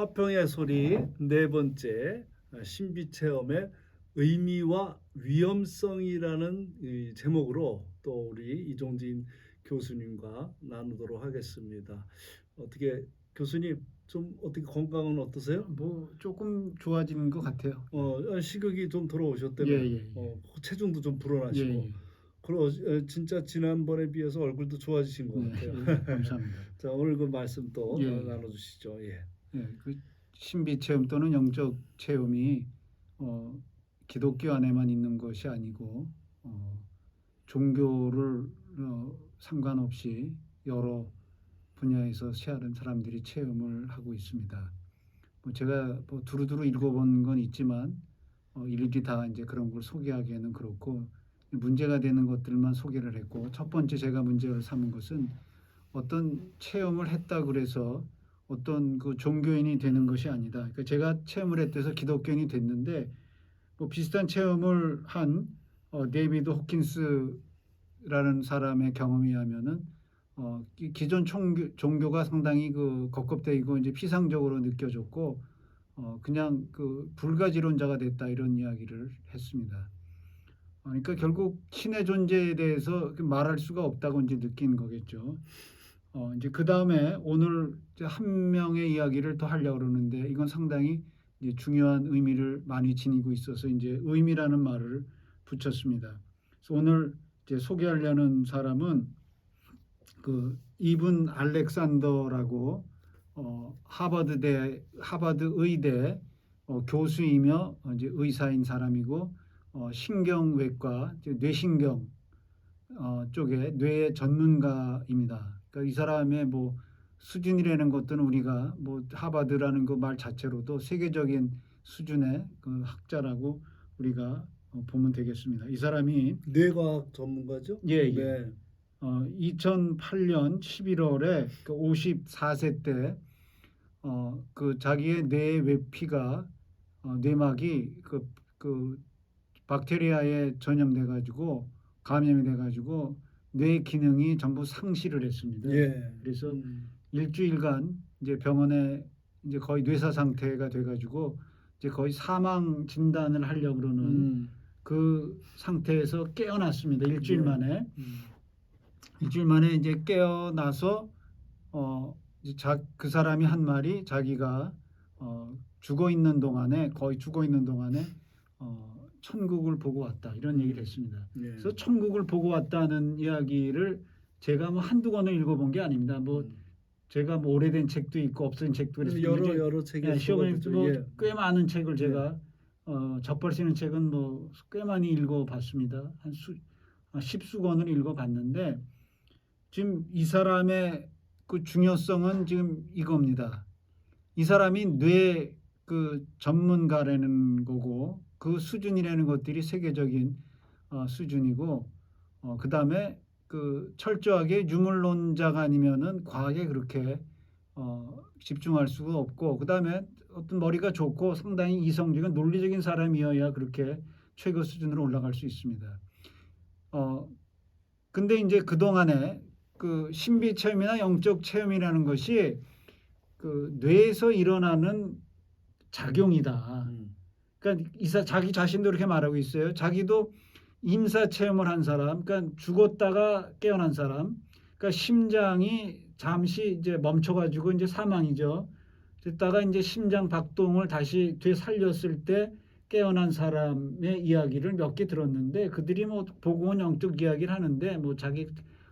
화평의 소리 네 번째 신비 체험의 의미와 위험성이라는 이 제목으로 또 우리 이종진 교수님과 나누도록 하겠습니다. 어떻게 교수님 좀 어떻게 건강은 어떠세요? 뭐 조금 좋아지는 것 같아요. 식욕이 좀 돌아오셨다며. 예, 예, 예. 체중도 좀 예, 불어나시고. 예. 그리고 진짜 지난번에 비해서 얼굴도 좋아지신 것 네, 같아요. 예, 감사합니다. 자, 오늘 그 말씀 또 예, 예. 나눠주시죠. 예. 예, 그 신비 체험 또는 영적 체험이 기독교 안에만 있는 것이 아니고 종교를 상관없이 여러 분야에서 다른 사람들이 체험을 하고 있습니다. 뭐 제가 뭐 두루두루 읽어본 건 있지만 일일이 다 이제 그런 걸 소개하기에는 그렇고 문제가 되는 것들만 소개를 했고, 첫 번째 제가 문제를 삼은 것은 어떤 체험을 했다 그래서 어떤 그 종교인이 되는 것이 아니다. 그러니까 제가 체험을 했대서 기독교인이 됐는데, 뭐 비슷한 체험을 한 데이비드 호킨스라는 사람의 경험에 의하면은 기존 종교가 상당히 그 겁겁되고 이제 피상적으로 느껴졌고 그냥 그 불가지론자가 됐다, 이런 이야기를 했습니다. 그러니까 결국 신의 존재에 대해서 말할 수가 없다고 이제 느낀 거겠죠. 이제 그 다음에 오늘 이제 한 명의 이야기를 더 하려고 그러는데, 이건 상당히 이제 중요한 의미를 많이 지니고 있어서 이제 의미라는 말을 붙였습니다. 그래서 오늘 이제 소개하려는 사람은 그 이븐 알렉산더라고 하버드 의대 교수이며 이제 의사인 사람이고, 신경외과, 뇌신경 쪽에 뇌 전문가입니다. 그러니까 이 사람의 뭐 수준이라는 것들은 우리가 뭐 하버드라는 그 말 자체로도 세계적인 수준의 그 학자라고 우리가 보면 되겠습니다. 이 사람이 뇌과학 전문가죠? 예, 예. 네. 2008년 11월에 그 54세 때 그 자기의 뇌 외피가 뇌막이 그 박테리아에 전염돼 가지고 감염이 돼 가지고 뇌 기능이 전부 상실을 했습니다. 예. 그래서 일주일간 이제 병원에 이제 거의 뇌사 상태가 돼 가지고 이제 거의 사망 진단을 하려고 그러는 그 상태에서 깨어났습니다. 일주일 예. 만에. 일주일 만에 이제 깨어나서 그 사람이 한 말이, 자기가 죽어 있는 동안에, 거의 죽어 있는 동안에 천국을 보고 왔다, 이런 얘기를 했습니다. 예. 그래서 천국을 보고 왔다는 이야기를 제가 뭐 한두 권을 읽어본 게 아닙니다. 뭐 제가 뭐 오래된 책도 있고 없어진 책도 그래서 여러 책이 시험에 뭐 예. 꽤 많은 책을 제가 접할 수 있는 책은 뭐 꽤 많이 읽어봤습니다. 한 십수 권을 읽어봤는데, 지금 이 사람의 그 중요성은 지금 이겁니다. 이 사람이 뇌 그 전문가라는 거고, 그 수준이라는 것들이 세계적인 수준이고, 그 다음에 그 철저하게 유물론자가 아니면은 과학에 그렇게 집중할 수가 없고, 그 다음에 어떤 머리가 좋고 상당히 이성적인 논리적인 사람이어야 그렇게 최고 수준으로 올라갈 수 있습니다. 근데 이제 그 동안에 그 신비 체험이나 영적 체험이라는 것이 그 뇌에서 일어나는 작용이다. 그러니까 자기 자신도 이렇게 말하고 있어요. 자기도 임사 체험을 한 사람, 그러니까 죽었다가 깨어난 사람, 그러니까 심장이 잠시 이제 멈춰가지고 이제 사망이죠. 그랬다가 이제 심장 박동을 다시 되살렸을 때 깨어난 사람의 이야기를 몇 개 들었는데, 그들이 뭐 복음은 영적 이야기를 하는데 뭐 자기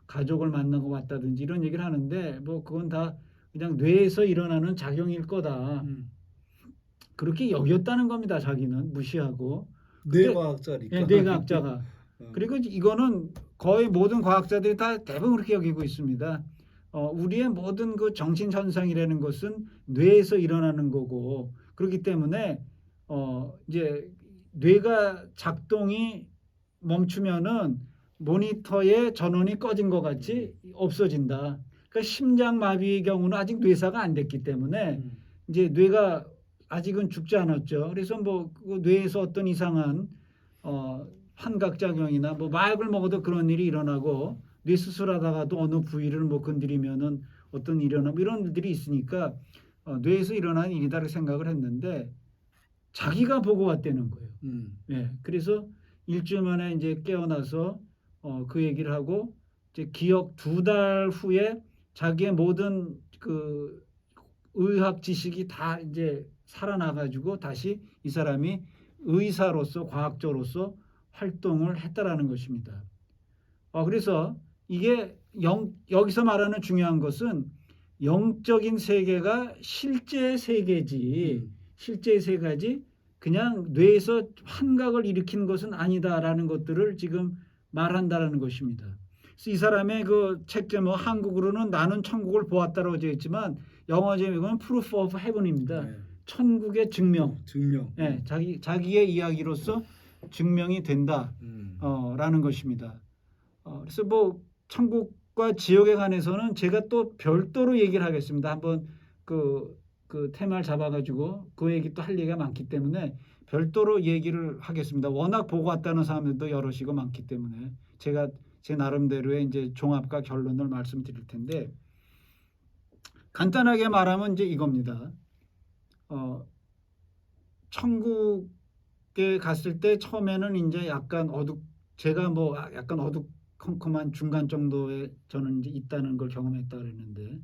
가족을 만나고 왔다든지 이런 얘기를 하는데, 뭐 그건 다 그냥 뇌에서 일어나는 작용일 거다. 그렇게 여겼다는 겁니다. 자기는 무시하고. 뇌과학자니까. 예, 뇌과학자가. 그리고 이거는 거의 모든 과학자들이 다 대부분 그렇게 여기고 있습니다. 우리의 모든 그 정신 현상이라는 것은 뇌에서 일어나는 거고, 그렇기 때문에 이제 뇌가 작동이 멈추면은 모니터의 전원이 꺼진 것 같이 없어진다. 그러니까 심장마비의 경우는 아직 뇌사가 안 됐기 때문에 이제 뇌가 아직은 죽지 않았죠. 그래서 뭐 그 뇌에서 어떤 이상한 환각작용이나 뭐 마약을 먹어도 그런 일이 일어나고, 뇌 수술하다가도 어느 부위를 뭐 건드리면은 어떤 일어나 이런 일들이 있으니까 뇌에서 일어난 일이다라고 생각을 했는데 자기가 보고 왔다는 거예요. 예, 그래서 일주일 만에 이제 깨어나서 그 얘기를 하고 이제 기억 2달 후에 자기의 모든 그 의학 지식이 다 이제 살아나가지고 다시 이 사람이 의사로서 과학자로서 활동을 했다라는 것입니다. 그래서 이게 여기서 말하는 중요한 것은 영적인 세계가 실제 세계지, 실제 세계지 그냥 뇌에서 환각을 일으키는 것은 아니다라는 것들을 지금 말한다라는 것입니다. 그래서 이 사람의 그 책 제목 한국으로는 나는 천국을 보았다라고 되어 있지만 영어 제목은 Proof of Heaven입니다. 네. 천국의 증명. 증명. 예, 자기의 이야기로서 증명이 된다. 라는 것입니다. 그래서 뭐 천국과 지옥에 관해서는 제가 또 별도로 얘기를 하겠습니다. 한번 그 테마를 잡아가지고 그 얘기 또 할 얘기가 많기 때문에 별도로 얘기를 하겠습니다. 워낙 보고 왔다는 사람들도 여럿이고 많기 때문에 제가 제 나름대로의 이제 종합과 결론을 말씀드릴 텐데 간단하게 말하면 이제 이겁니다. 천국에 갔을 때 처음에는 이제 약간 제가 뭐 약간 어두컴컴한 중간 정도에 저는 이제 있다는 걸 경험했다 그랬는데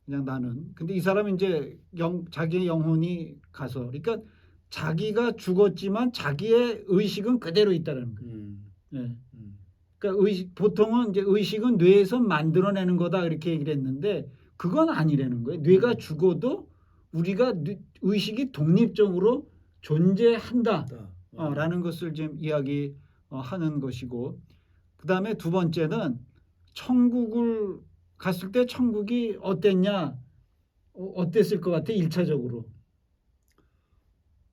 그냥 나는 근데 이 사람은 이제 자기의 영혼이 가서 그러니까 자기가 죽었지만 자기의 의식은 그대로 있다는 거예요. 네. 그러니까 보통은 이제 의식은 뇌에서 만들어내는 거다 이렇게 얘기를 했는데 그건 아니라는 거예요. 뇌가 죽어도 우리가 의식이 독립적으로 존재한다. 라는 것을 지금 이야기하는 것이고 그 다음에 두 번째는 천국을 갔을 때 천국이 어땠냐 어땠을 것 같아 1차적으로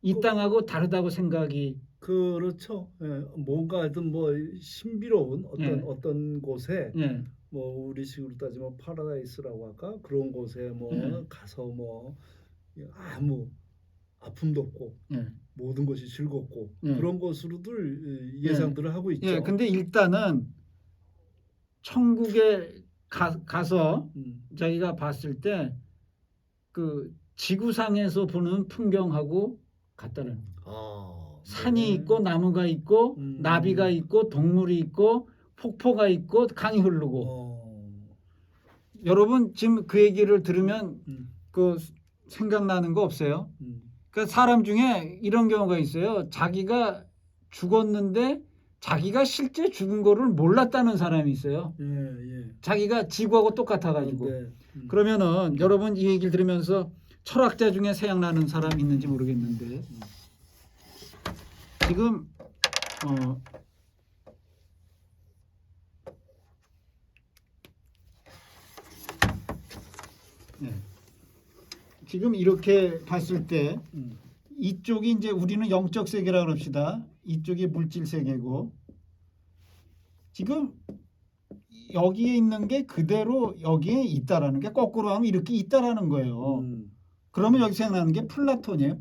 이 땅하고 다르다고 생각이 그렇죠. 예, 뭔가 하여튼 뭐 신비로운 어떤 곳에 뭐 우리식으로 따지면 파라다이스라고 할까 그런 곳에 뭐 가서 뭐 아무 아픔도 없고 모든 것이 즐겁고 그런 것으로들 예상들을 하고 있죠. 근데 일단은 천국에 가서 자기가 봤을 때 그 지구상에서 보는 풍경하고 같다는 거예요. 산이 있고 나무가 있고 나비가 있고 동물이 있고 폭포가 있고 강이 흐르고 여러분 지금 그 얘기를 들으면 그 생각나는 거 없어요? 그러니까 사람 중에 이런 경우가 있어요. 자기가 죽었는데 자기가 실제 죽은 거를 몰랐다는 사람이 있어요. 자기가 지구하고 똑같아가지고. 그러면은 여러분 이 얘기를 들으면서 철학자 중에 생각나는 사람 있는지 모르겠는데 지금 지금 이렇게 봤을 때 이쪽이 이제 우리는 영적 세계라고 합시다. 이쪽이 물질 세계고 지금 여기에 있는 게 그대로 여기에 있다라는 게 거꾸로 하면 이렇게 있다라는 거예요. 그러면 여기 생각나는 게 플라톤이에요.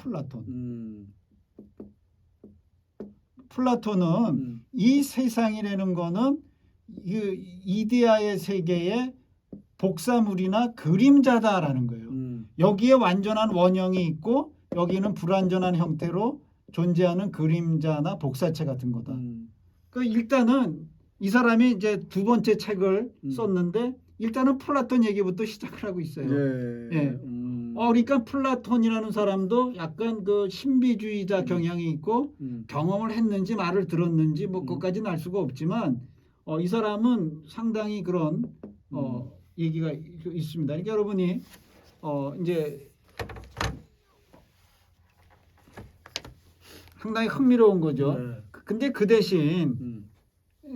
플라톤은 이 세상이라는 거는 이데아의 세계의 복사물이나 그림자다라는 거예요. 여기에 완전한 원형이 있고 여기는 불완전한 형태로 존재하는 그림자나 복사체 같은 거다. 그러니까 일단은 이 사람이 이제 두 번째 책을 썼는데 일단은 플라톤 얘기부터 시작을 하고 있어요. 그러니까 플라톤이라는 사람도 약간 그 신비주의자 경향이 있고 경험을 했는지 말을 들었는지 뭐 그것까지는 알 수가 없지만 이 사람은 상당히 그런 얘기가 있습니다. 그러니까 여러분이 이제 상당히 흥미로운 거죠. 근데 그 대신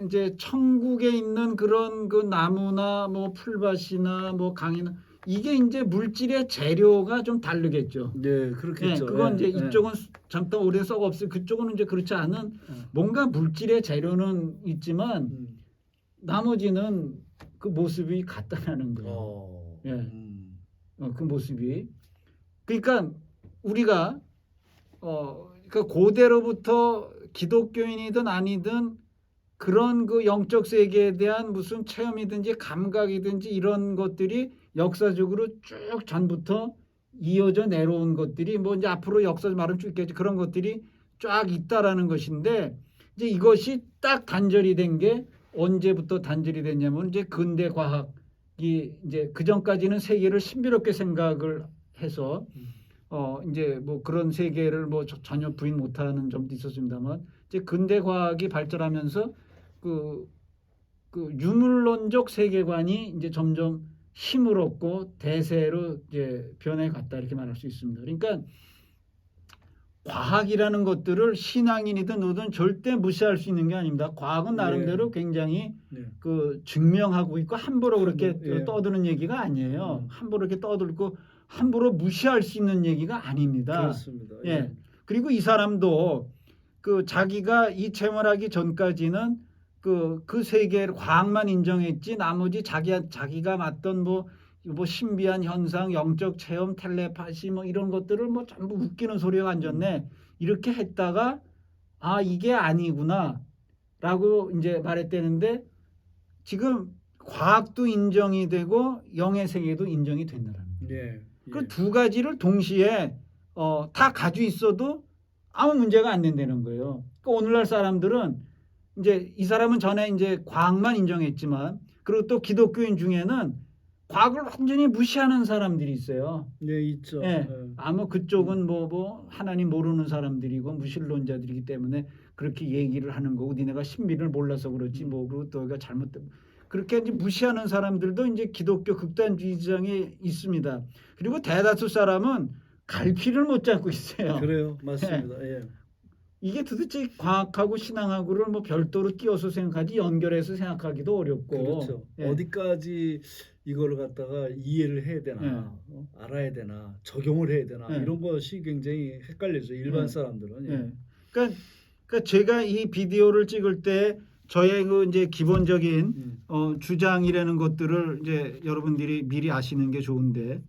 이제 천국에 있는 그런 그 나무나 뭐 풀밭이나 뭐 강이나 이게 이제 물질의 재료가 좀 다르겠죠. 네, 그렇겠죠. 그건 이제 이쪽은 잠깐 오래 썩어 없을 그쪽은 이제 그렇지 않은 뭔가 물질의 재료는 있지만 나머지는 그 모습이 같다라는 거예요. 그 모습이. 그러니까 우리가 그 고대로부터 기독교인이든 아니든 그런 그 영적 세계에 대한 무슨 체험이든지 감각이든지 이런 것들이 역사적으로 쭉 전부터 이어져 내려온 것들이 뭐 이제 앞으로 역사 말은 쭉 있겠지 그런 것들이 쫙 있다라는 것인데 이제 이것이 딱 단절이 된 게 언제부터 단절이 됐냐면 이제 근대 과학이 이제 그 전까지는 세계를 신비롭게 생각을 해서 이제 뭐 그런 세계를 뭐 전혀 부인 못하는 점도 있었습니다만 이제 근대 과학이 발전하면서 그 유물론적 세계관이 이제 점점 힘을 얻고 대세로 이제 변해갔다 이렇게 말할 수 있습니다. 그러니까 과학이라는 것들을 신앙인이든 누든 절대 무시할 수 있는 게 아닙니다. 과학은 나름대로 굉장히 그 증명하고 있고 함부로 그렇게 떠드는 얘기가 아니에요. 함부로 이렇게 떠들고 함부로 무시할 수 있는 얘기가 아닙니다. 그렇습니다. 예. 그리고 이 사람도 그 자기가 이 체험하기 전까지는 그 세계를 과학만 인정했지 나머지 자기가 맡던 뭐 신비한 현상, 영적 체험, 텔레파시 뭐 이런 것들을 뭐 전부 웃기는 소리가 앉았네. 이렇게 했다가 아 이게 아니구나라고 이제 말했다는데 지금 과학도 인정이 되고 영의 세계도 인정이 된다는 거예요. 그 두 가지를 동시에 다 가지고 있어도 아무 문제가 안 된다는 거예요. 그러니까 오늘날 사람들은 이제 이 사람은 전에 이제 과학만 인정했지만 그리고 또 기독교인 중에는 과학을 완전히 무시하는 사람들이 있어요. 네, 있죠. 예. 아마 그쪽은 뭐 하나님 모르는 사람들이고 무신론자들이기 때문에 그렇게 얘기를 하는 거고 니네가 신비를 몰라서 그렇지 뭐 그리고 너희가 잘못된 그렇게 이제 무시하는 사람들도 이제 기독교 극단주의장에 있습니다. 그리고 대다수 사람은 갈피를 못 잡고 있어요. 그래요, 맞습니다. 예. 이게 도대체 과학하고 신앙하고를 뭐 별도로 띄워서 생각하지 연결해서 생각하기도 어렵고 그렇죠. 어디까지 이거를 갖다가 이해를 해야 되나 알아야 되나 적용을 해야 되나 이런 것이 굉장히 헷갈리죠. 일반 사람들은. 그러니까 제가 이 비디오를 찍을 때 저의 그 이제 기본적인 주장이라는 것들을 이제 여러분들이 미리 아시는 게 좋은데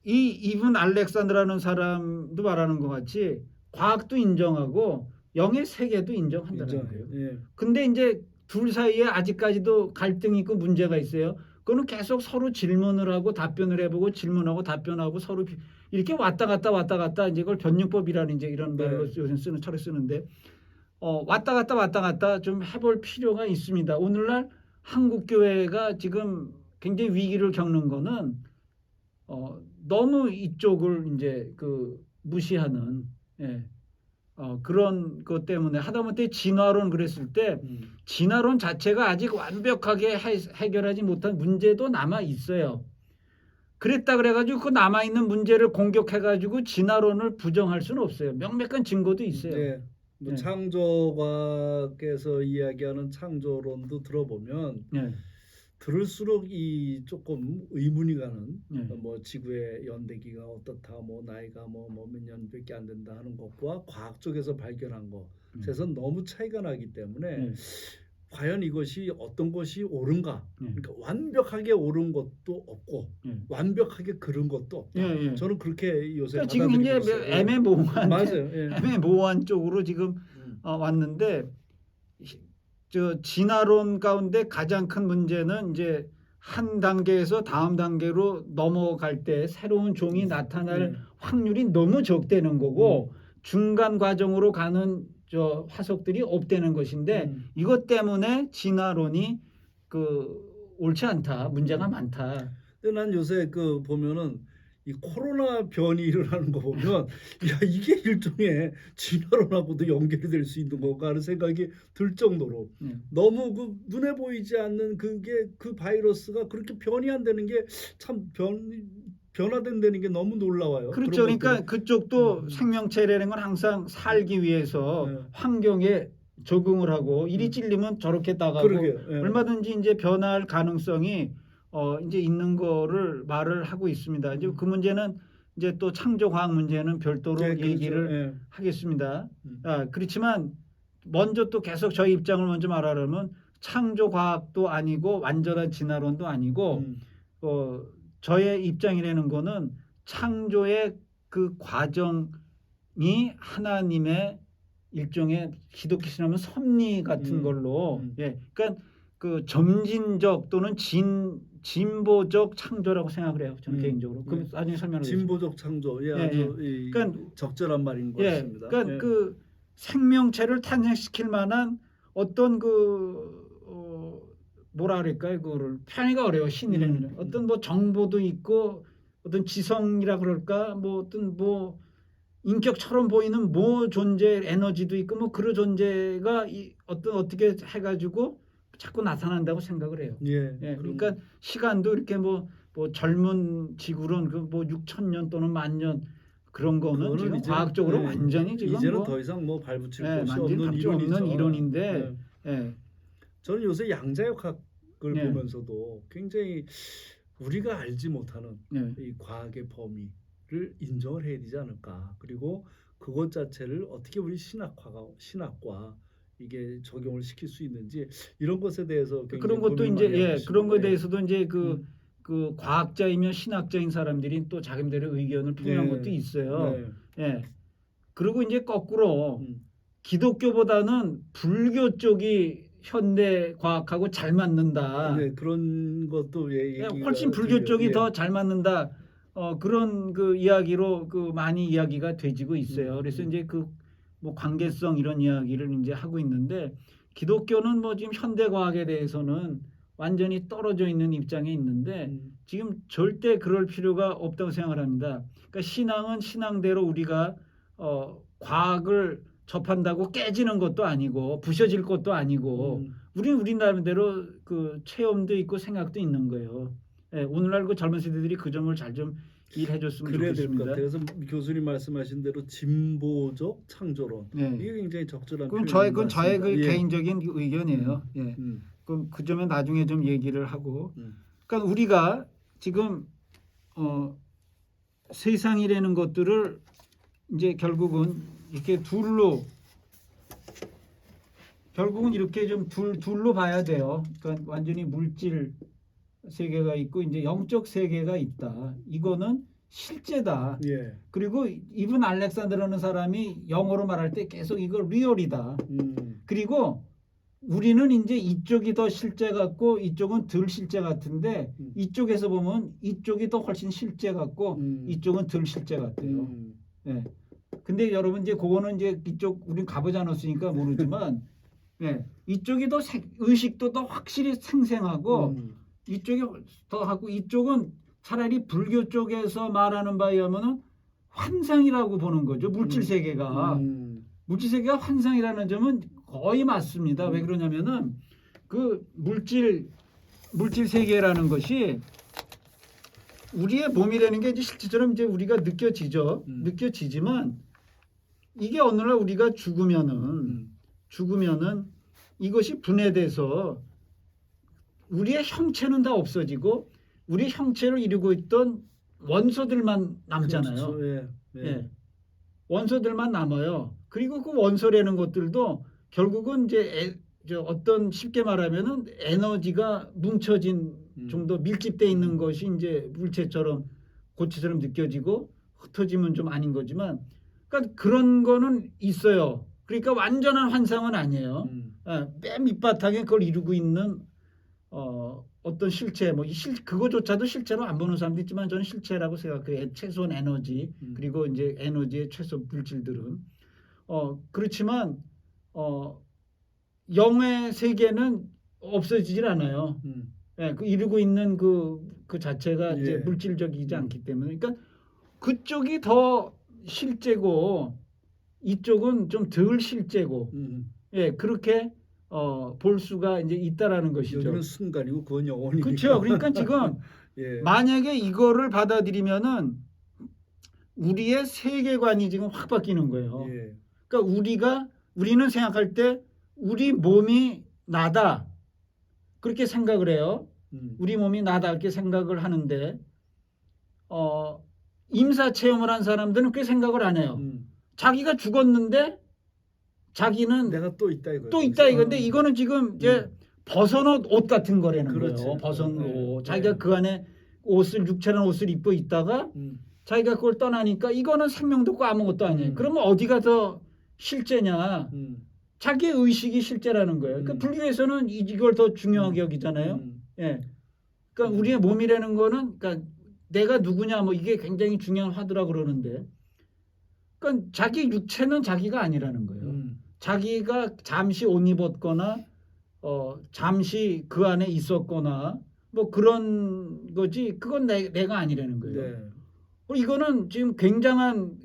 이분 알렉산드라는 사람도 말하는 것 같이 과학도 인정하고 영의 세계도 인정한다는 거예요. 근데 이제 둘 사이에 아직까지도 갈등이 있고 문제가 있어요. 그거는 계속 서로 질문을 하고 답변을 해보고 질문하고 답변하고 서로 이렇게 왔다 갔다 이제 그걸 변증법이라는 이제 이런 말로 요새 철에 쓰는데 왔다 갔다 좀 해볼 필요가 있습니다. 오늘날 한국 교회가 지금 굉장히 위기를 겪는 거는 너무 이쪽을 이제 그 무시하는 그런 것 때문에 하다못해 진화론 그랬을 때 진화론 자체가 아직 완벽하게 해결하지 못한 문제도 남아 있어요. 그랬다 그래가지고 그 남아 있는 문제를 공격해가지고 진화론을 부정할 수는 없어요. 명백한 증거도 있어요. 뭐 창조과학에서 이야기하는 창조론도 들어보면 들을수록 이 조금 의문이 가는 뭐 지구의 연대기가 어떻다 뭐 나이가 뭐 몇 년밖에 안 된다 하는 것과 과학 쪽에서 발견한 것에서 너무 차이가 나기 때문에 과연 이것이 어떤 것이 옳은가 그러니까 완벽하게 옳은 것도 없고 완벽하게 그른 것도 없다. 저는 그렇게 요새 그러니까 지금 이제 애매모호한 맞아요. 애매모호한 쪽으로 지금 왔는데 저 진화론 가운데 가장 큰 문제는 이제 한 단계에서 다음 단계로 넘어갈 때 새로운 종이 나타날 확률이 너무 적다는 거고 중간 과정으로 가는 저 화석들이 없다는 것인데 이것 때문에 진화론이 그 옳지 않다, 문제가 많다. 근데 난 요새 그 보면은 이 코로나 변이를 하는 거 보면 야 이게 일종의 진화론하고도 연결이 될 수 있는 건가 하는 생각이 들 정도로 너무 그 눈에 보이지 않는 그게 그 바이러스가 그렇게 변이한다는 게 참 변화된다는 게 너무 놀라워요. 그렇죠. 그러니까 그쪽도 생명체라는 건 항상 살기 위해서 환경에 적응을 하고 이리 찔리면 저렇게 나가고 얼마든지 이제 변할 가능성이 이제 있는 거를 말을 하고 있습니다. 이제 그 문제는 이제 또 창조과학 문제는 별도로 얘기를 하겠습니다. 그렇지만 먼저 또 계속 저희 입장을 먼저 말하려면 창조과학도 아니고 완전한 진화론도 아니고 저의 입장이라는 거는 창조의 그 과정이 하나님의 일종의 기독교 신하면 섭리 같은 걸로 그러니까 그 점진적 또는 진보적 창조라고 생각을 해요. 저는 개인적으로. 그럼 나중에 설명을 진보적 창조, 예, 아주 그러니까, 적절한 말인 것 같습니다. 그러니까 그 생명체를 탄생시킬 만한 어떤 뭐라 그럴까요? 그거를 표현하기가 어려워. 신이라는 어떤 뭐 정보도 있고 어떤 지성이라 그럴까? 뭐 어떤 뭐 인격처럼 보이는 뭐 존재 에너지도 있고 뭐 그런 존재가 어떻게 해가지고 자꾸 나타난다고 생각을 해요. 그러니까 시간도 이렇게 뭐 젊은 지구론 그뭐 6,000년 또는 10,000년 그런 거는 지금 이제, 완전히 완전히 지금 이제는 더 이상 뭐 발붙일 곳이 없는 이론인데 저는 요새 양자역학을 보면서도 굉장히 우리가 알지 못하는 이 과학의 범위를 인정을 해야 되지 않을까. 그리고 그것 자체를 어떻게 우리 신학과 이게 적용을 시킬 수 있는지 이런 것에 대해서 그런 것도 이제 그런 것에 대해서도 이제 그 과학자이며 신학자인 사람들이 또 자기들의 의견을 표명한 것도 있어요. 그리고 이제 거꾸로 기독교보다는 불교 쪽이 현대 과학하고 잘 맞는다. 그런 것도 훨씬 불교 쪽이 더 잘 맞는다. 그런 그 이야기로 그 많이 이야기가 되지고 있어요. 그래서 이제 그 뭐 관계성 이런 이야기를 이제 하고 있는데 기독교는 뭐 지금 현대 과학에 대해서는 완전히 떨어져 있는 입장에 있는데 지금 절대 그럴 필요가 없다고 생각을 합니다. 그러니까 신앙은 신앙대로 우리가 과학을 접한다고 깨지는 것도 아니고 부셔질 것도 아니고 우리는 우리 나름대로 그 체험도 있고 생각도 있는 거예요. 오늘날 그 젊은 세대들이 그 점을 잘 좀 이해해줬으면 좋겠습니다. 그래서 교수님 말씀하신 대로 진보적 창조론 이게 굉장히 적절한 그건 저의 그 개인적인 의견이에요. 그럼 그 점에 나중에 좀 얘기를 하고. 그러니까 우리가 지금 세상이라는 것들을 이제 결국은 이렇게 결국은 이렇게 좀 둘로 봐야 돼요. 그러니까 완전히 물질 세계가 있고 이제 영적 세계가 있다. 이거는 실제다. 그리고 이분 알렉산더라는 사람이 영어로 말할 때 계속 이걸 리얼이다. 그리고 우리는 이제 이쪽이 더 실제 같고 이쪽은 덜 실제 같은데 이쪽에서 보면 이쪽이 더 훨씬 실제 같고 이쪽은 덜 실제 같아요. 근데 여러분 이제 그거는 이제 이쪽 우린 가보지 않았으니까 모르지만 이쪽이 더 의식도 더 확실히 생생하고 이쪽이 더 하고 이쪽은 차라리 불교 쪽에서 말하는 바에 의하면은 환상이라고 보는 거죠. 물질 세계가 물질 세계가 환상이라는 점은 거의 맞습니다. 왜 그러냐면은 그 물질 세계라는 것이 우리의 몸이라는 게 이제 실제처럼 이제 우리가 느껴지지만 이게 어느 날 우리가 죽으면은 이것이 분해돼서 우리의 형체는 다 없어지고 우리 형체를 이루고 있던 원소들만 남잖아요. 원소들만 남아요. 그리고 그 원소라는 것들도 결국은 이제 어떤 쉽게 말하면은 에너지가 뭉쳐진 정도 밀집돼 있는 것이 이제 물체처럼 고체처럼 느껴지고 흩어지면 좀 아닌 거지만 그러니까 그런 거는 있어요. 그러니까 완전한 환상은 아니에요. 맨 밑바탕에 그걸 이루고 있는 어떤 실체 그거조차도 실체로 안 보는 사람도 있지만 저는 실체라고 생각해요. 최소한 에너지 그리고 이제 에너지의 최소 물질들은 그렇지만 영의 세계는 없어지질 않아요. 그 이루고 있는 그 자체가 이제 물질적이지 않기 때문에 그러니까 그쪽이 더 실제고 이쪽은 좀 덜 실제고 그렇게 볼 수가 이제 있다라는 것이죠. 여기는 순간이고 그건 영원이니까. 그렇죠. 그러니까 지금 만약에 이거를 받아들이면은 우리의 세계관이 지금 확 바뀌는 거예요. 그러니까 우리는 생각할 때 우리 몸이 나다 그렇게 생각을 해요. 우리 몸이 나다 이렇게 생각을 하는데 임사 체험을 한 사람들은 그렇게 생각을 안 해요. 자기가 죽었는데 자기는 내가 또 있다 이거예요. 또 있다 이건데 이거는 지금 이제 벗어놓은 옷 같은 거라는 거예요. 벗어놓은 옷. 자기가 그 안에 육체란 옷을 입고 있다가 자기가 그걸 떠나니까 이거는 생명도 없고 아무것도 아니에요. 그러면 어디가 더 실제냐? 자기의 의식이 실제라는 거예요. 그러니까 불교에서는 이걸 더 중요하게 여기잖아요. 예. 그러니까 우리의 몸이라는 거는 그러니까 내가 누구냐 뭐 이게 굉장히 중요한 화두라 그러는데 그러니까 자기 육체는 자기가 아니라는 거예요. 자기가 잠시 옷 입었거나 잠시 그 안에 있었거나 뭐 그런 거지 그건 내가 아니라는 거예요. 네. 이거는 지금 굉장한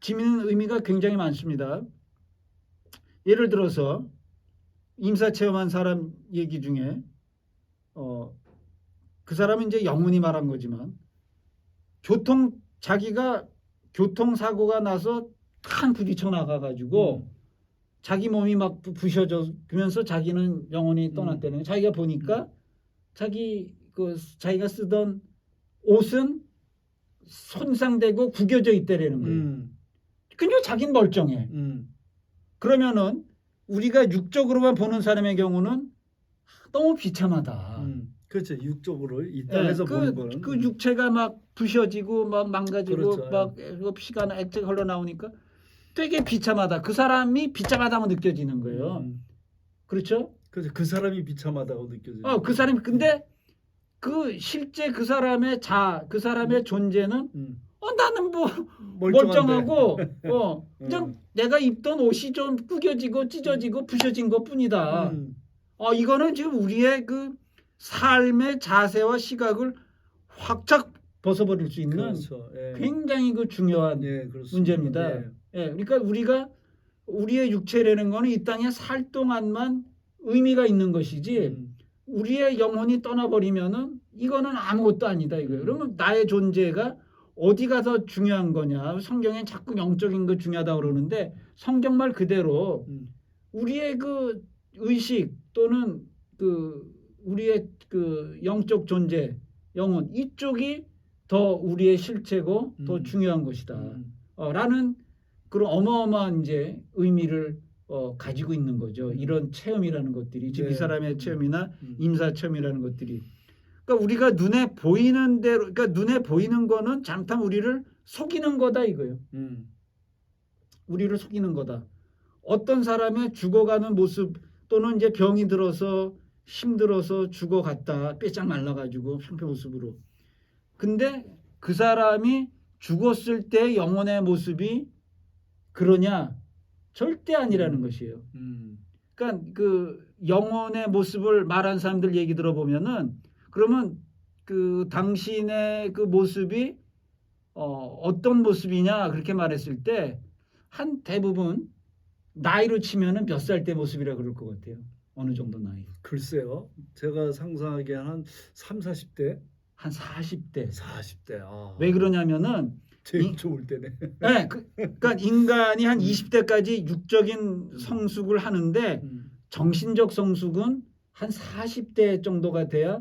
재미있는 의미가 굉장히 많습니다. 예를 들어서 임사 체험한 사람 얘기 중에 그 사람은 이제 영혼이 말한 거지만 자기가 교통사고가 나서 칸 부딪혀 나가가지고 자기 몸이 막 부셔져면서 자기는 영혼이 떠났다는 거예요. 자기가 보니까 자기가 쓰던 옷은 손상되고 구겨져 있다라는 거예요. 근데 자기는 멀쩡해. 그러면은 우리가 육적으로만 보는 사람의 경우는 너무 비참하다. 그렇죠. 육적으로 이 땅에서 보는 거는 그 육체가 막 부셔지고 막 망가지고 그렇죠. 막 피가 액체가 흘러 나오니까 되게 비참하다. 그 사람이 비참하다고 느껴지는 거예요. 그렇죠? 그래서 그 사람이 비참하다고 느껴져요. 그 사람이 근데 실제 그 사람의 그 사람의 존재는 나는 뭐 멀쩡하고 그냥 내가 입던 옷이 좀 구겨지고 찢어지고 부셔진 것뿐이다. 이거는 지금 우리의 그 삶의 자세와 시각을 확착 벗어버릴 수 있는 그렇죠. 예. 굉장히 그 중요한 문제입니다. 그러니까 우리의 육체라는 거는 이 땅에 살 동안만 의미가 있는 것이지 우리의 영혼이 떠나버리면은 이거는 아무것도 아니다 이거예요. 그러면 나의 존재가 어디가 더 중요한 거냐? 성경엔 자꾸 영적인 거 중요하다고 그러는데 성경 말 그대로 우리의 그 의식 또는 우리의 그 영적 존재, 영혼 이쪽이 더 우리의 실체고 더 중요한 것이다. 라는 그런 어마어마한 이제 의미를 가지고 있는 거죠. 이런 체험이라는 것들이 즉 이 사람의 체험이나 임사 체험이라는 것들이. 그러니까 우리가 눈에 보이는 대로, 그러니까 눈에 보이는 거는 잠깐 우리를 속이는 거다 이거예요. 우리를 속이는 거다. 어떤 사람의 죽어가는 모습 또는 이제 병이 들어서 힘들어서 죽어갔다 빼짝 말라가지고 형편 모습으로. 근데 그 사람이 죽었을 때 영혼의 모습이 그러냐? 절대 아니라는 것이에요. 그러니까 그 영혼의 모습을 말한 사람들 얘기 들어보면은 그러면 그 당신의 그 모습이 어떤 모습이냐 그렇게 말했을 때 한 대부분 나이로 치면은 몇 살 때 모습이라 그럴 것 같아요. 어느 정도 나이? 글쎄요. 제가 상상하기에 한 3, 40대? 한 40대. 40대. 왜 그러냐면은 제일 좋을 때네. 네, 그러니까 인간이 한 20대까지 육적인 성숙을 하는데 정신적 성숙은 한 40대 정도가 돼야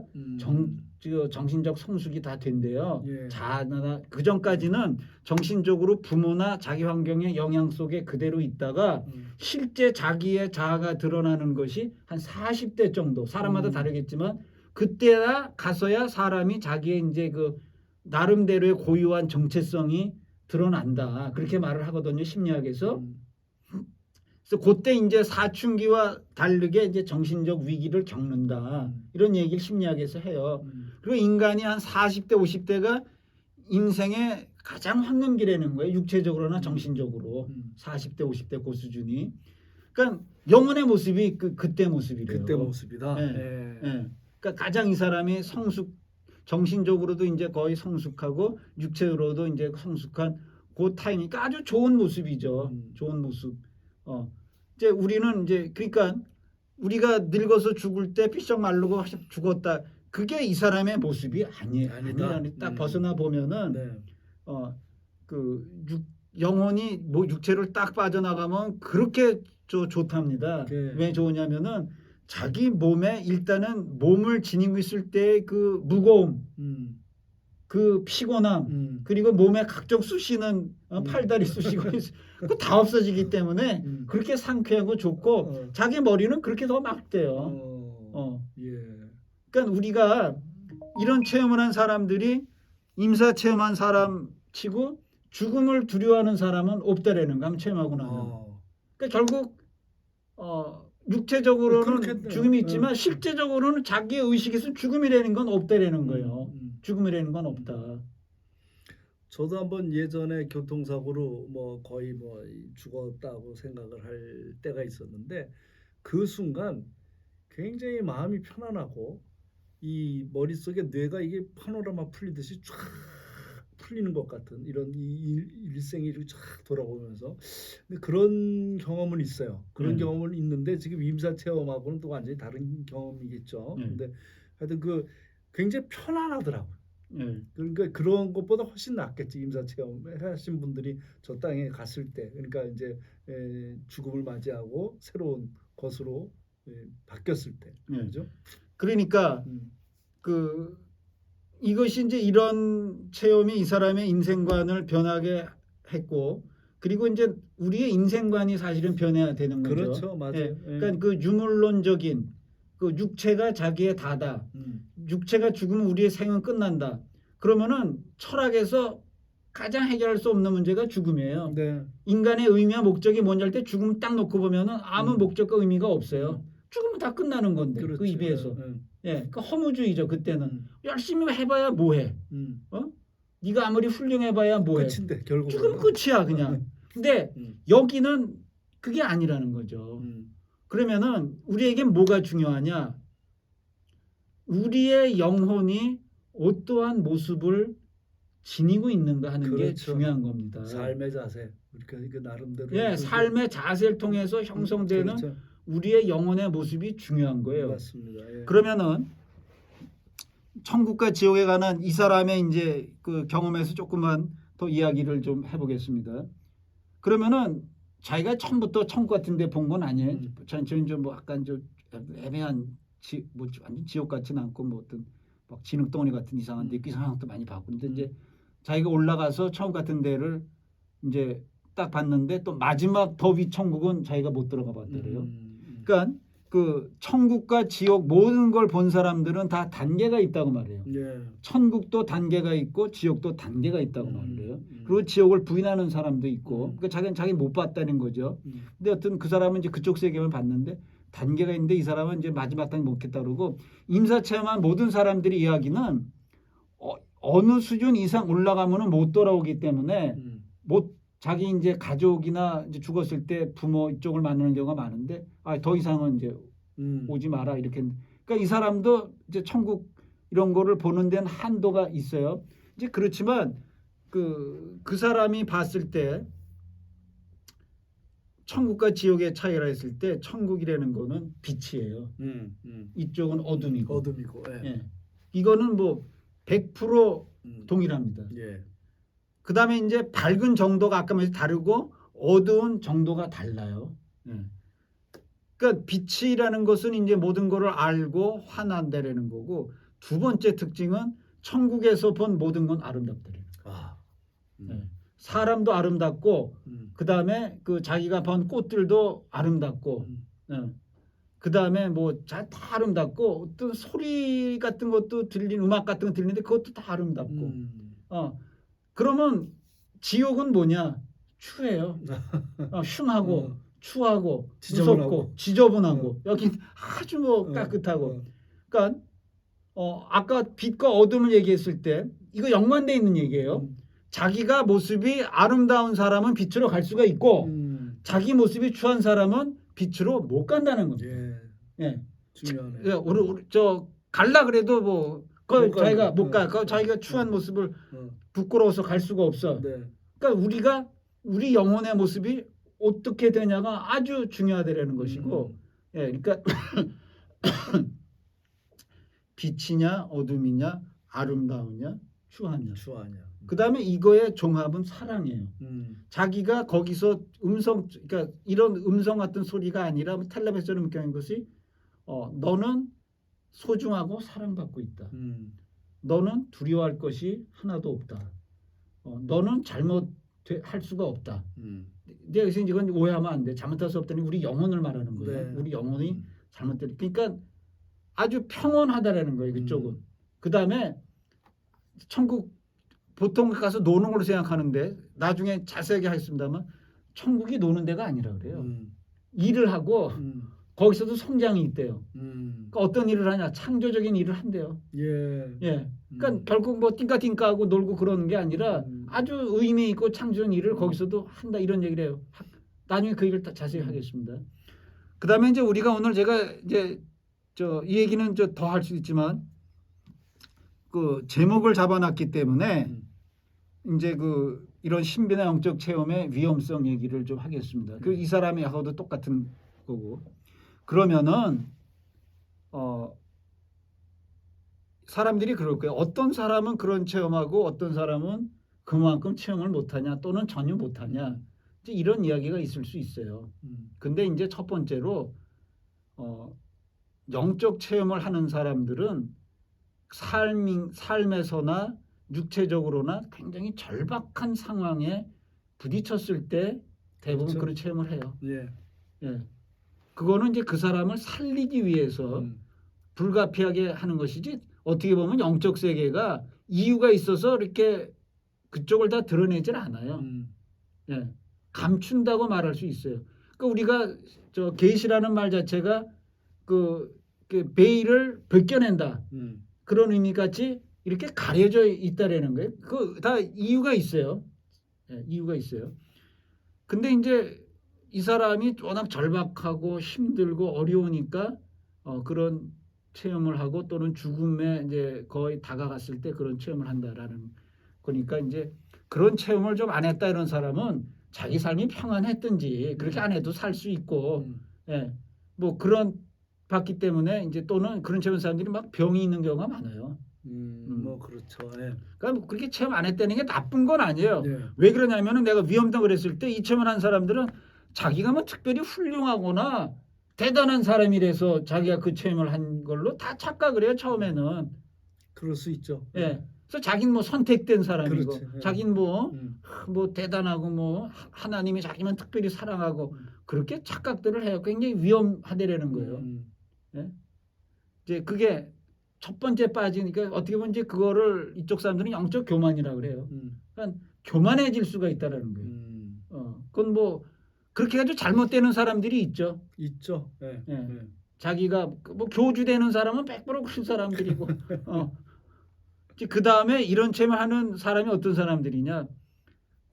정신적 성숙이 다 된대요. 예. 자아나 그 전까지는 정신적으로 부모나 자기 환경의 영향 속에 그대로 있다가 실제 자기의 자아가 드러나는 것이 한 40대 정도. 사람마다 다르겠지만 그때야 가서야 사람이 자기의 이제 그 나름대로의 고유한 정체성이 드러난다. 그렇게 말을 하거든요. 심리학에서. 그래서 그때 이제 사춘기와 다르게 이제 정신적 위기를 겪는다. 이런 얘기를 심리학에서 해요. 그리고 인간이 한 40대, 50대가 인생의 가장 황금기라는 거예요. 육체적으로나 정신적으로. 40대, 50대 그 수준이. 그러니까 영혼의 모습이 그때 모습이래요. 그때 모습이다. 네. 네. 그러니까 가장 이 사람이 정신적으로도 이제 거의 성숙하고 육체로도 이제 성숙한 그 타임이니까 아주 좋은 모습이죠. 좋은 모습. 이제 우리는 이제 그러니까 우리가 늙어서 죽을 때 삐쩍 마르고 죽었다. 그게 이 사람의 모습이 아니다. 딱 벗어나 보면은 영혼이 뭐 육체를 딱 빠져나가면 그렇게 좋답니다. 왜 좋으냐면은 자기 몸에 일단은 몸을 지니고 있을 때 그 무거움, 그 피곤함, 그리고 몸에 각종 쑤시는 팔다리 쑤시고 그 다 없어지기 때문에 그렇게 상쾌하고 좋고 자기 머리는 그렇게 더 막대요. 예. 그러니까 우리가 이런 체험을 한 사람들이 임사 체험한 사람 치고 죽음을 두려워하는 사람은 없다라는 거 한번 체험하고 나면. 그러니까 결국 육체적으로는 그렇겠네요. 죽음이 있지만 응. 실제적으로는 자기의 의식에서 죽음이라는 건 없다라는 거예요. 음. 죽음이라는 건 없다. 저도 한번 예전에 교통사고로 뭐 거의 뭐 죽었다고 생각을 할 때가 있었는데 그 순간 굉장히 마음이 편안하고 이 머릿속에 뇌가 이게 파노라마 풀리듯이 쫙 풀리는 것 같은 이런 일생이 이렇게 쫙 돌아오면서 근데 그런 경험은 있어요. 그런 경험은 있는데 지금 임사 체험하고는 또 완전히 다른 경험이겠죠. 근데 하여튼 그 굉장히 편안하더라고요. 그러니까 그런 것보다 훨씬 낫겠지. 임사 체험 하신 분들이 저 땅에 갔을 때 그러니까 이제 죽음을 맞이하고 새로운 것으로 바뀌었을 때 그죠? 그러니까 그 이것이 이제 이런 체험이 이 사람의 인생관을 변하게 했고 그리고 이제 우리의 인생관이 사실은 변해야 되는 거죠. 그렇죠, 맞아요. 그러니까 그 유물론적인 그 육체가 자기의 다다. 육체가 죽으면 우리의 생은 끝난다. 그러면은 철학에서 가장 해결할 수 없는 문제가 죽음이에요. 네. 인간의 의미와 목적이 뭔지 할 때 죽음 딱 놓고 보면은 아무 목적과 의미가 없어요. 죽으면 다 끝나는 건데 그렇죠. 그 입에서. 그 허무주의죠. 그때는 열심히 해봐야 뭐해? 네가 아무리 훌륭해봐야 뭐해? 끝인데 결국 죽으면 끝이야 그냥. 근데 여기는 그게 아니라는 거죠. 그러면은 우리에겐 뭐가 중요하냐? 우리의 영혼이 어떠한 모습을 지니고 있는가 하는 게 중요한 겁니다. 삶의 자세. 그러니까 그 나름대로 삶의 자세를 통해서 형성되는 우리의 영혼의 모습이 중요한 거예요. 맞습니다. 그러면은 천국과 지옥에 관한 이 사람의 이제 그 경험에서 조금만 더 이야기를 좀 해보겠습니다. 그러면은 자기가 처음부터 천국 같은데 본 건 아니에요. 저는 좀 뭐 약간 좀 애매한 뭐 완전 지옥 같지는 않고 뭐 어떤 막 진흙덩어리 같은 이상한 데 이상한 것도 많이 봤고 근데 이제 자기가 올라가서 천국 같은 데를 이제 딱 봤는데 또 마지막 더 위 천국은 자기가 못 들어가 봤더래요. 그러니까 그 천국과 지옥 모든 걸 본 사람들은 다 단계가 있다고 말해요. 천국도 단계가 있고 지옥도 단계가 있다고 말해요. 그리고 지옥을 부인하는 사람도 있고 그러니까 자기는 못 봤다는 거죠. 근데 어떤 그 사람은 이제 그쪽 세계만 봤는데 단계가 있는데 이 사람은 이제 마지막 단계 못 했다 그러고 임사체험한 모든 사람들이 이야기는 어느 수준 이상 올라가면은 못 돌아오기 때문에 자기 이제 가족이나 이제 죽었을 때 부모 이쪽을 만나는 경우가 많은데 더 이상은 이제 오지 마라 이렇게. 그러니까 이 사람도 이제 천국 이런 거를 보는 데는 한도가 있어요. 이제 그렇지만 그 사람이 봤을 때 천국과 지옥의 차이라 했을 때 천국이라는 거는 빛이에요. 이쪽은 어둠이고. 이거는 뭐 100% 동일합니다. 그 다음에 이제 밝은 정도가 아까 말했듯이 다르고 어두운 정도가 달라요. 그러니까 빛이라는 것은 이제 모든 것을 알고 환한다라는 거고 두 번째 특징은 천국에서 본 모든 건 아름답다라는 거예요. 사람도 아름답고 그 다음에 그 자기가 본 꽃들도 아름답고 그 다음에 뭐 다 아름답고 어떤 소리 같은 것도 음악 같은 거 들리는데 그것도 다 아름답고 그러면 지옥은 뭐냐? 추해요. 흉하고 추하고 무섭고 지저분하고 여기 아주 뭐 깨끗하고. 그러니까 아까 빛과 어둠을 얘기했을 때 이거 연관돼 있는 얘기예요. 자기가 모습이 아름다운 사람은 빛으로 갈 수가 있고 자기 모습이 추한 사람은 빛으로 못 간다는 겁니다. 중요하네. 우리 갈라 그래도 뭐 자기가 못 가. 자기가 추한 모습을 부끄러워서 갈 수가 없어. 그러니까 우리 영혼의 모습이 어떻게 되냐가 아주 중요하다라는 것이고, 그러니까 빛이냐 어둠이냐 아름다우냐 추하냐. 그 다음에 이거의 종합은 사랑이에요. 자기가 거기서 그러니까 이런 음성 같은 소리가 아니라 텔레비전을 느끼는 것이 너는 소중하고 사랑받고 있다. 너는 두려워할 것이 하나도 없다. 너는 잘못할 수가 없다. 근데 여기서 이건 오해하면 안 돼. 잘못할 수 없다니 우리 영혼을 말하는 거예요. 우리 영혼이 잘못될. 그러니까 아주 평온하다라는 거예요. 그쪽은. 그 다음에 천국 보통 가서 노는 걸로 생각하는데 나중에 자세하게 하겠습니다만 천국이 노는 데가 아니라 그래요. 일을 하고 거기서도 성장이 있대요. 그러니까 어떤 일을 하냐? 창조적인 일을 한대요. 예. 예. 그러니까 결국 뭐 띵까띵까하고 놀고 그러는 게 아니라 아주 의미 있고 창조적인 일을 거기서도 한다 이런 얘기를 해요. 나중에 그 얘기를 자세히 하겠습니다. 그다음에 이제 우리가 오늘 제가 이제 이 얘기는 더 할 수 있지만 그 제목을 잡아놨기 때문에 이제 이런 신비나 영적 체험의 위험성 얘기를 좀 하겠습니다. 이 사람이 하고도 똑같은 거고. 그러면은 사람들이 그럴 거예요. 어떤 사람은 그런 체험하고 어떤 사람은 그만큼 체험을 못하냐 또는 전혀 못하냐 이제 이런 이야기가 있을 수 있어요. 근데 이제 첫 번째로 영적 체험을 하는 사람들은 삶에서나 육체적으로나 굉장히 절박한 상황에 부딪혔을 때 대부분 그렇죠. 그런 체험을 해요. 예. 예. 그거는 이제 그 사람을 살리기 위해서 불가피하게 하는 것이지 어떻게 보면 영적 세계가 이유가 있어서 이렇게 그쪽을 다 드러내질 않아요. 예. 감춘다고 말할 수 있어요. 그러니까 우리가 계시라는 말 자체가 그 베일을 벗겨낸다. 그런 의미 같이 이렇게 가려져 있다라는 거예요. 그 다 이유가 있어요. 예, 이유가 있어요. 근데 이제 이 사람이 워낙 절박하고 힘들고 어려우니까 그런 체험을 하고 또는 죽음에 이제 거의 다가갔을 때 그런 체험을 한다라는 거니까 이제 그런 체험을 좀 안 했다 이런 사람은 자기 삶이 평안했든지 그렇게 안 해도 살 수 있고 예, 뭐 그런 봤기 때문에 이제 또는 그런 체험 사람들이 막 병이 있는 경우가 많아요. 뭐 그렇죠. 예. 그러니까 뭐 그렇게 체험 안 했다는 게 나쁜 건 아니에요. 예. 왜 그러냐면은 내가 위험하다 그랬을 때 이 체험을 한 사람들은 자기가 뭐 특별히 훌륭하거나 대단한 사람이라서 자기가 그 체험을 한 걸로 다 착각을 해요. 처음에는. 그럴 수 있죠. 예. 그래서 자기는 뭐 선택된 사람이고, 그렇지. 예. 자기는 뭐 대단하고 뭐 하나님이 자기만 특별히 사랑하고 그렇게 착각들을 해요. 굉장히 위험하다라는 거예요. 예? 이제 그게 첫 번째 빠지니까 어떻게 보면 이제 그거를 이쪽 사람들은 영적 교만이라고 그래요. 그러니까 교만해질 수가 있다라는 거예요. 그건 뭐 그렇게 해도 잘못되는 사람들이 있죠. 있죠. 예. 예. 예. 자기가 뭐 교주되는 사람은 100% 그런 사람들이고 그 다음에 이런 체험을 하는 사람이 어떤 사람들이냐?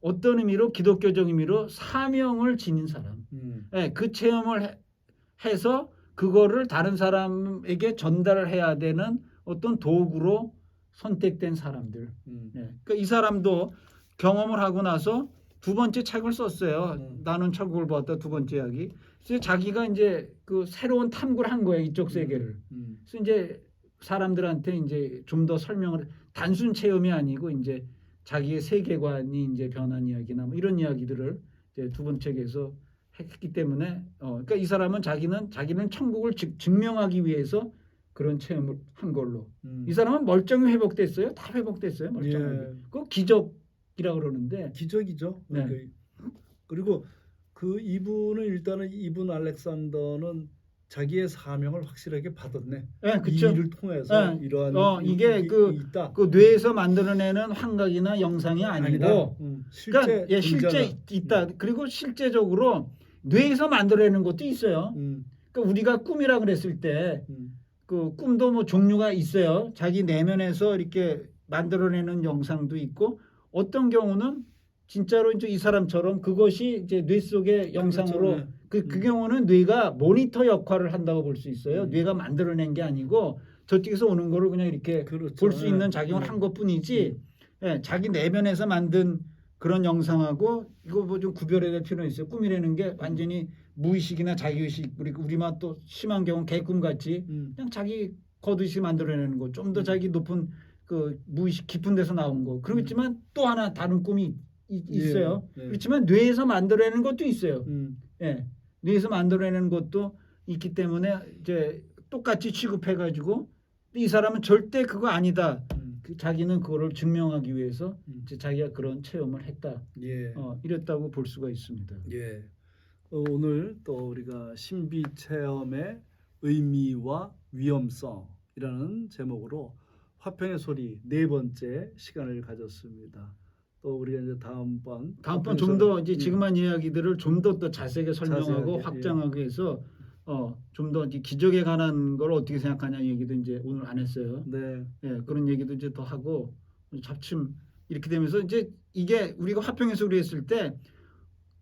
어떤 의미로 기독교적 의미로 사명을 지닌 사람. 예, 그 체험을 해서 그거를 다른 사람에게 전달을 해야 되는 어떤 도구로 선택된 사람들. 예, 그러니까 이 사람도 경험을 하고 나서 두 번째 책을 썼어요. 나는 천국을 보았다 두 번째 이야기. 그래서 자기가 이제 그 새로운 탐구를 한 거예요. 이쪽 세계를. 그래서 이제 사람들한테 이제 좀 더 설명을 단순 체험이 아니고 이제 자기의 세계관이 이제 변한 이야기나 뭐 이런 이야기들을 이제 두 번째 책에서 했기 때문에 그러니까 이 사람은 자기는 천국을 증명하기 위해서 그런 체험을 한 걸로. 이 사람은 멀쩡히 회복됐어요. 다 회복됐어요. 멀쩡하게. 예. 그 기적이라고 그러는데 기적이죠. 네. 그리고 그 이분은 일단은 이분 알렉산더는 자기의 사명을 확실하게 받았네. 네, 이 그쵸? 일을 통해서 네. 이러한 이게 있다. 그 뇌에서 만들어내는 환각이나 영상이 아니고 실제 그러니까 실제 있다. 그리고 실제적으로 뇌에서 만들어내는 것도 있어요. 그러니까 우리가 꿈이라 그랬을 때 그 꿈도 뭐 종류가 있어요. 자기 내면에서 이렇게 만들어내는 영상도 있고 어떤 경우는 진짜로 이제 이 사람처럼 그것이 이제 뇌 속의 영상으로 그렇죠. 그 경우는 뇌가 모니터 역할을 한다고 볼 수 있어요. 뇌가 만들어낸 게 아니고 저쪽에서 오는 거를 그냥 이렇게 그렇죠. 볼 수 있는 작용을 한 것뿐이지 예, 자기 내면에서 만든 그런 영상하고 이거 뭐 좀 구별해야 될 필요는 있어요. 꿈이라는 게 완전히 무의식이나 자기의식 우리만 또 심한 경우는 개꿈같이 그냥 자기 겉의식 만들어내는 거 좀 더 자기 높은 그 무의식 깊은 데서 나온 거 그렇지만 또 하나 다른 꿈이 있어요. 예. 그렇지만 뇌에서 만들어내는 것도 있어요. 예, 뇌에서 만들어내는 것도 있기 때문에 이제 똑같이 취급해가지고 이 사람은 절대 그거 아니다. 자기는 그거를 증명하기 위해서 이제 자기가 그런 체험을 했다. 예. 이랬다고 볼 수가 있습니다. 예. 오늘 또 우리가 신비 체험의 의미와 위험성이라는 제목으로 화평의 소리 네 번째 시간을 가졌습니다. 또 우리가 이제 다음번 좀 더 이제 예. 지금 한 이야기들을 좀 더 자세하게 설명하고 자세하게, 확장하게 해서 좀 더 기적에 관한 걸 어떻게 생각하냐 얘기도 이제 오늘 안 했어요. 네. 예, 그런 얘기도 이제 더 하고 잡침 이렇게 되면서 이제 이게 우리가 화평에서 우리 했을 때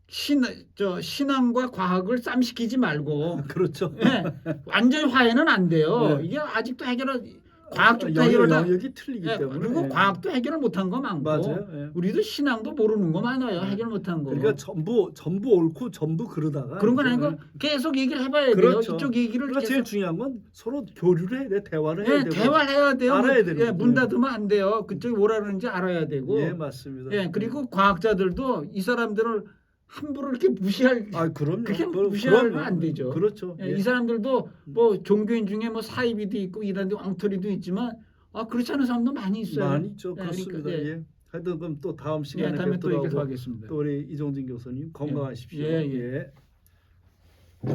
신앙과 과학을 쌈시키지 말고 그렇죠. 예, 완전히 화해는 안 돼요. 네. 이게 아직도 과학 쪽도 해결을 다 영역이 틀리기 예, 때문에 그리고 과학도 해결을 못한 거 많고 맞아요. 예. 우리도 신앙도 모르는 거 많아요. 해결 못한 거. 그러니까 전부 옳고 전부 그러다가 그런 건 이제는 아니고 계속 얘기를 해봐야 그렇죠. 돼요. 이쪽 얘기를 그러니까 제일 중요한 건 서로 교류를 해야 돼, 대화를 해야 예, 되고. 대화를 해야 돼요. 알아야 되는 예, 문 거죠. 닫으면 안 돼요. 그쪽이 뭐라 그러는지 알아야 되고. 예, 맞습니다. 예, 그리고 과학자들도 이 사람들을 함부로 이렇게 무시할 그럼요. 그렇게 그럼요. 무시하면 안 되죠. 그렇죠. 예, 예. 이 사람들도 뭐 종교인 중에 뭐 사이비도 있고 이런 데 엉터리도 있지만 그렇지 않은 사람도 많이 있어요. 많이 있죠. 예, 그렇습니다. 그러니까, 예. 하여튼 그럼 또 다음 예, 시간에 다음에 또 얘기를 더 뵙도록 하겠습니다. 또 우리 이종진 교수님 건강하십시오. 예, 예. 예.